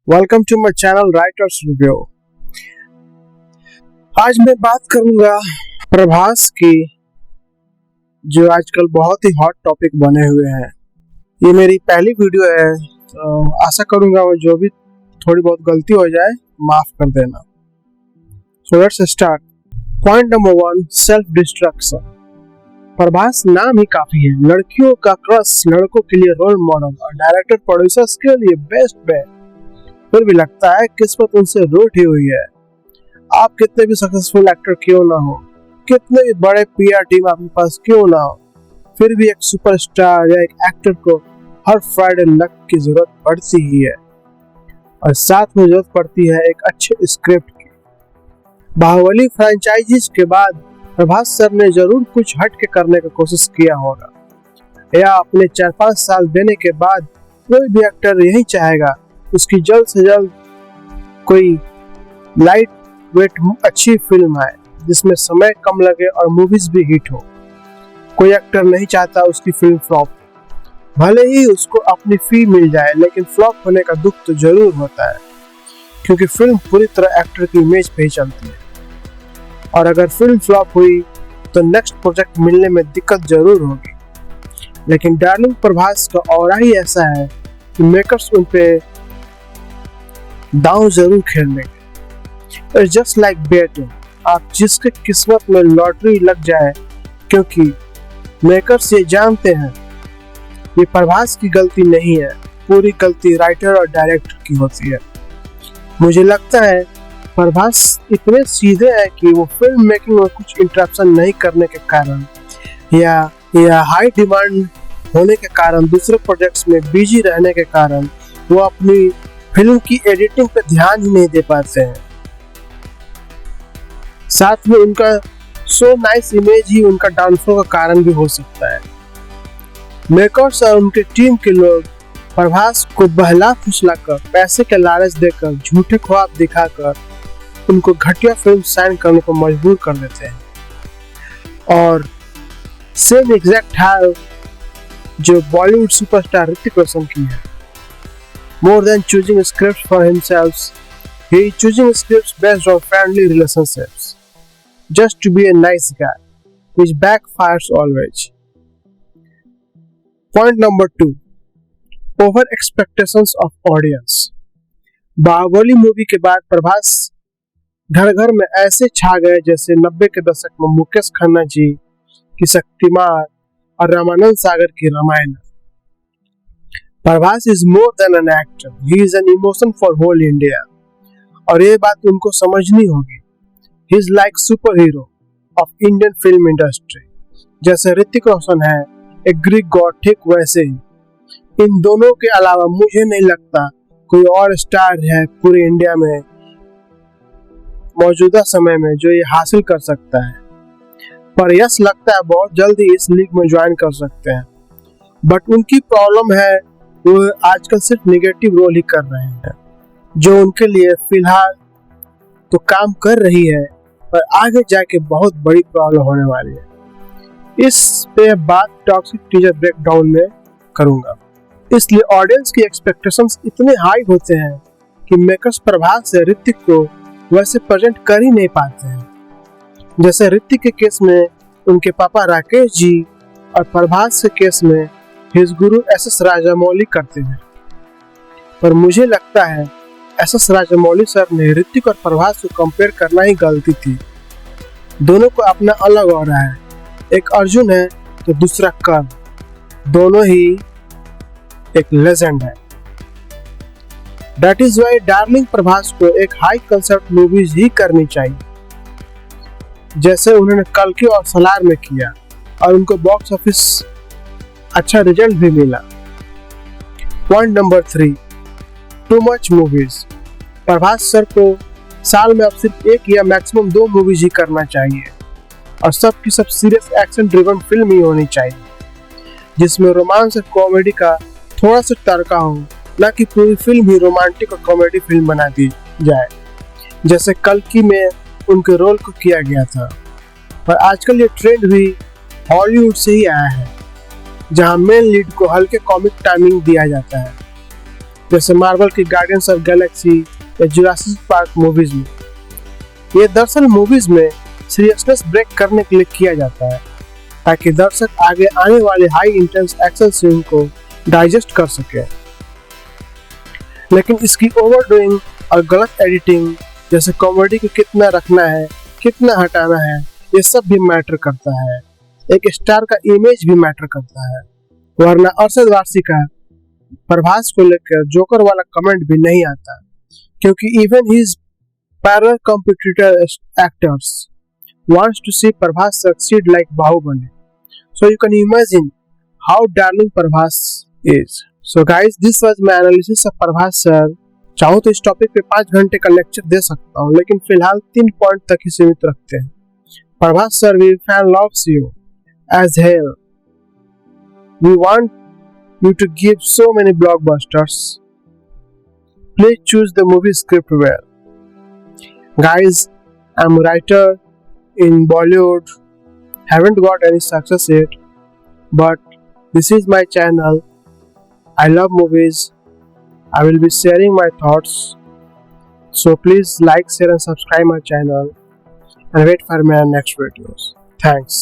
Welcome to my channel writers review. आज मैं बात करूंगा प्रभास की, जो आजकल बहुत ही हॉट टॉपिक बने हुए हैं। ये मेरी पहली वीडियो है, तो आशा करूंगा वो जो भी थोड़ी बहुत गलती हो जाए माफ कर देना। So let's start. Point number 1, self destruction. Prabhas नाम ही काफी है, लड़कियों का क्रश, लड़कों के लिए रोल मॉडल और डायरेक्टर प्रोड्यूसर्स के लिए बेस्ट बेट। फिर भी लगता है किस्मत उनसे रूठी हुई है। आप कितने भी सक्सेसफुल एक्टर क्यों ना हो, कितने भी बड़े पीआर टीम आपके पास क्यों ना हो, फिर भी एक सुपरस्टार या एक एक्टर को हर फ्राइडे लक की जरूरत पड़ती ही है, और साथ में जरूरत पड़ती है एक अच्छे स्क्रिप्ट की। बाहुबली फ्रेंचाइजीज के बाद प्रभास सर ने जरूर कुछ हट के करने की कोशिश किया होगा, या अपने 4-5 साल देने के बाद कोई भी एक्टर यही चाहेगा उसकी जल्द से जल्द कोई लाइट वेट अच्छी फिल्म आए जिसमें समय कम लगे और मूवीज भी हिट हो। कोई एक्टर नहीं चाहता उसकी फिल्म फ्लॉप, भले ही उसको अपनी फी मिल जाए, लेकिन फ्लॉप होने का दुख तो जरूर होता है, क्योंकि फिल्म पूरी तरह एक्टर की इमेज पे ही चलती है, और अगर फिल्म फ्लॉप हुई तो नेक्स्ट प्रोजेक्ट मिलने में दिक्कत जरूर होगी। लेकिन डार्लिंग प्रभास का ऑरा ही ऐसा है कि मेकर्स उन पे दांव जरूर खेल लेंगे। जस्ट लाइक बैटिंग, आप जिसके किस्मत में लॉटरी लग जाए, क्योंकि मेकर्स ये जानते हैं ये प्रभास की गलती नहीं है, पूरी गलती राइटर और डायरेक्टर की होती है। मुझे लगता है प्रभास इतने सीधे हैं कि वो फिल्म मेकिंग में कुछ इंटरप्शन नहीं करने के कारण या हाई डिमांड होने के कारण, दूसरे प्रोजेक्ट्स में बिजी रहने के कारण वो अपनी फिल्म की एडिटिंग पे ध्यान ही नहीं दे पाते हैं। साथ में उनका सो नाइस इमेज ही उनका डाउनफॉल का कारण भी हो सकता है। मेकर्स और उनके टीम के लोग प्रभास को बहला फुसलाकर, पैसे के लालच देकर, झूठे ख्वाब दिखाकर उनको घटिया फिल्म साइन करने को मजबूर कर देते हैं। और सेम एग्जैक्ट हाल जो बॉलीवुड सुपरस्टार ऋतिक रोशन की है। More than choosing scripts for himself, he is choosing scripts based on friendly relationships, just to be a nice guy, which backfires always. Point number 2, over expectations of audience. Baahubali movie के बाद प्रभास घर घर में ऐसे छा गए जैसे 90 के दशक में मुकेश खन्ना जी की शक्तिमान और रामानंद सागर की Ramayan. Prabhas is more than an actor, he is an emotion for whole India, और ये बात उनको समझनी होगी। He is like superhero of Indian film industry, जैसे ऋतिक रोशन है एक ग्रीक गॉड, ठीक वैसे ही इन दोनों के अलावा मुझे नहीं लगता कोई और स्टार है पूरे इंडिया में मौजूदा समय में जो ये हासिल कर सकता है। पर यस लगता है बहुत जल्दी इस लीग में ज्वाइन कर सकते हैं, बट उनकी प्रॉब्लम है वो आजकल सिर्फ नेगेटिव रोल ही कर रहे हैं, जो उनके लिए फिलहाल तो काम कर रही है, पर आगे जाके बहुत बड़ी प्रॉब्लम होने वाली है। इस पे बात टॉक्सिक टीजर ब्रेकडाउन में करूंगा। इसलिए ऑडियंस की एक्सपेक्टेशंस इतने हाई होते हैं कि मेकर्स प्रभास से ऋतिक को वैसे प्रेजेंट कर ही नहीं पाते हैं। जैसे ऋतिक के केस में उनके पापा राकेश जी और प्रभास के केस में हिज गुरु एस राजामौली करते हैं। पर मुझे लगता है एस राजामौली सर ने ऋतिक और प्रभास को कंपेयर करना ही गलती थी। दोनों को अपना अलग हो रहा है, एक अर्जुन है तो दूसरा कर्ण, दोनों ही एक लेजेंड है। That is why darling Prabhas को एक हाई कंसेप्ट मूवीज ही करनी चाहिए, जैसे उन्होंने कल्कि और सलार में किया, और उनको बॉक्स ऑफिस अच्छा रिजल्ट भी मिला। Point number 3, too much movies. Prabhas sir को साल में अब सिर्फ एक या मैक्सिमम 2 मूवीज ही करना चाहिए, और सब की सब सीरियस एक्शन ड्रिवन फिल्म ही होनी चाहिए, जिसमें रोमांस और कॉमेडी का थोड़ा सा तड़का हो, ना कि पूरी फिल्म ही रोमांटिक और कॉमेडी फिल्म बना दी जाए, जैसे कल्कि में उनके रोल को किया गया था। पर आजकल ये ट्रेंड भी हॉलीवुड से ही आया है, जहां मेन लीड को हल्के कॉमिक टाइमिंग दिया जाता है। जैसे मार्वल की गार्डियंस ऑफ गैलेक्सी या जुरासिक पार्क मूवीज में। ये दरअसल मूवीज में सीरियसनेस ब्रेक करने के लिए किया जाता है ताकि दर्शक आगे आने वाले हाई इंटेंस एक्शन सीन को डाइजेस्ट कर सके। लेकिन इसकी ओवरडूइंग और गलत एडिटिंग, जैसे कॉमेडी को कितना रखना है, कितना हटाना है, ये सब भी मैटर करता है। एक स्टार का इमेज भी मैटर करता है। वरना अरशद वारसी का प्रभास को लेकर जोकर वाला कमेंट भी नहीं आता, क्योंकि even his parallel competitor actors wants to see Prabhas succeed like Bahubali. So you can imagine how darling Prabhas is. So guys, this was my analysis of Prabhas sir. चाहो तो इस topic पे 5 घंटे का लेक्चर दे सकता हूँ, लेकिन फिलहाल 3 पॉइंट तक ही सीमित रखते हैं। Prabhas sir, we fan loves you as hell. We want you to give so many blockbusters. Please choose the movie script well. Guys, I'm a writer in Bollywood, haven't got any success yet, but this is my channel. I love movies. I will be sharing my thoughts, so please like, share and subscribe my channel and wait for my next videos. Thanks.